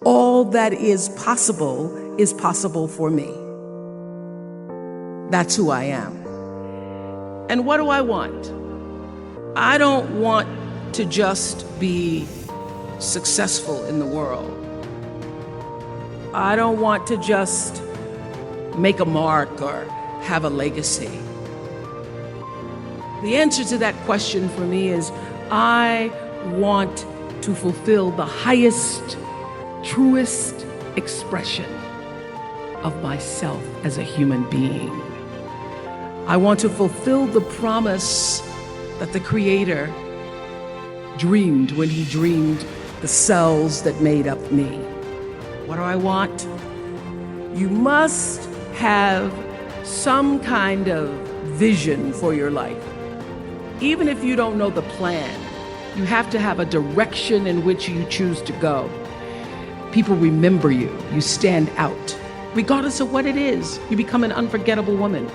All that is possible for me. That's who I am. And what do I want? I don't want to just be successful in the world. I don't want to just make a mark or have a legacy. The answer to that question for me is I want to fulfill the highest, truest expression of myself as a human being. I want to fulfill the promise that the Creator dreamed when He dreamed the cells that made up me. What do I want? You must have some kind of vision for your life. Even if you don't know the plan, you have to have a direction in which you choose to go. People remember you. You stand out. Regardless of what it is, you become an unforgettable woman.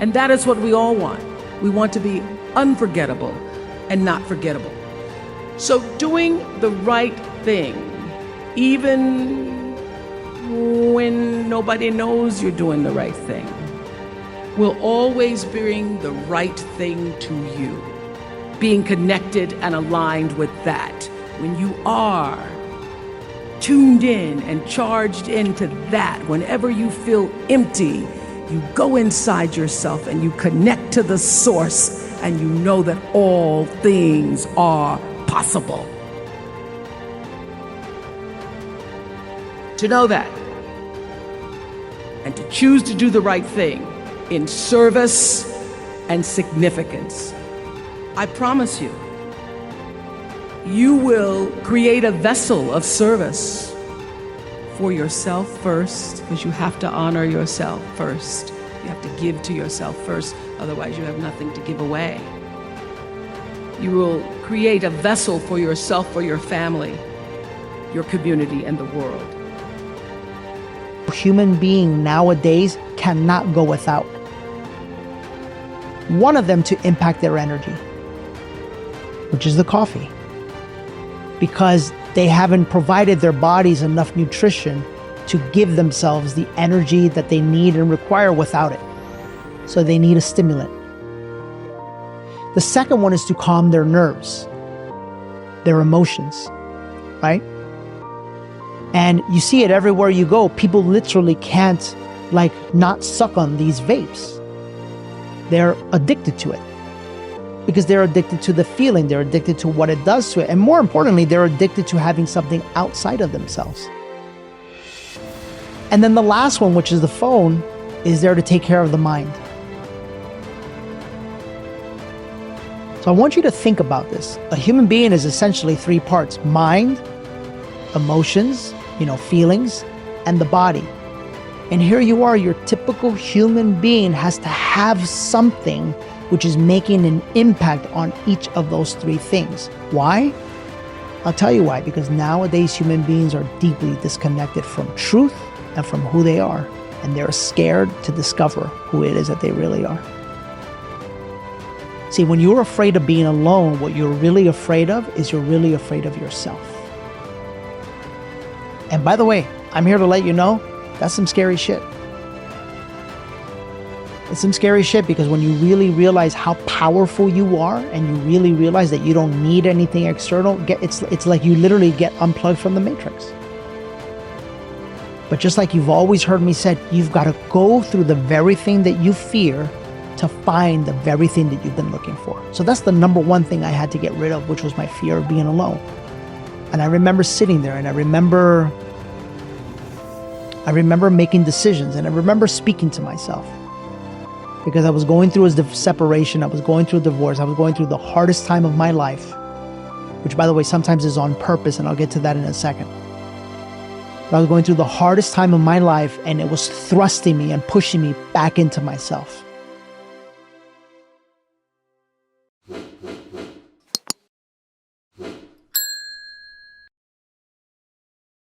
And that is what we all want. We want to be unforgettable and not forgettable. So doing the right thing, even when nobody knows you're doing the right thing, will always bring the right thing to you. Being connected and aligned with that. When you are tuned in and charged into that, whenever you feel empty, you go inside yourself and you connect to the source and you know that all things are possible. To know that and to choose to do the right thing in service and significance, I promise you, you will create a vessel of service for yourself first, because you have to honor yourself first. You have to give to yourself first, otherwise you have nothing to give away. You will create a vessel for yourself, for your family, your community, and the world. A human being nowadays cannot go without one of them to impact their energy, which is the coffee. Because they haven't provided their bodies enough nutrition to give themselves the energy that they need and require without it. So they need a stimulant. The second one is to calm their nerves, their emotions, right? And you see it everywhere you go. People literally can't not suck on these vapes. They're addicted to it. Because they're addicted to the feeling, they're addicted to what it does to it, and more importantly, they're addicted to having something outside of themselves. And then the last one, which is the phone, is there to take care of the mind. So I want you to think about this. A human being is essentially three parts: mind, emotions, feelings, and the body. And here you are, your typical human being has to have something which is making an impact on each of those three things. Why? I'll tell you why. Because nowadays human beings are deeply disconnected from truth and from who they are. And they're scared to discover who it is that they really are. See, when you're afraid of being alone, what you're really afraid of is you're really afraid of yourself. And by the way, I'm here to let you know, that's some scary shit. It's some scary shit, because when you really realize how powerful you are and you really realize that you don't need anything external, it's like you literally get unplugged from the matrix. But just like you've always heard me say, you've got to go through the very thing that you fear to find the very thing that you've been looking for. So that's the number one thing I had to get rid of, which was my fear of being alone. And I remember sitting there and I remember making decisions, and I remember speaking to myself. Because I was going through a separation, I was going through a divorce, I was going through the hardest time of my life, which, by the way, sometimes is on purpose, and I'll get to that in a second. But I was going through the hardest time of my life, and it was thrusting me and pushing me back into myself.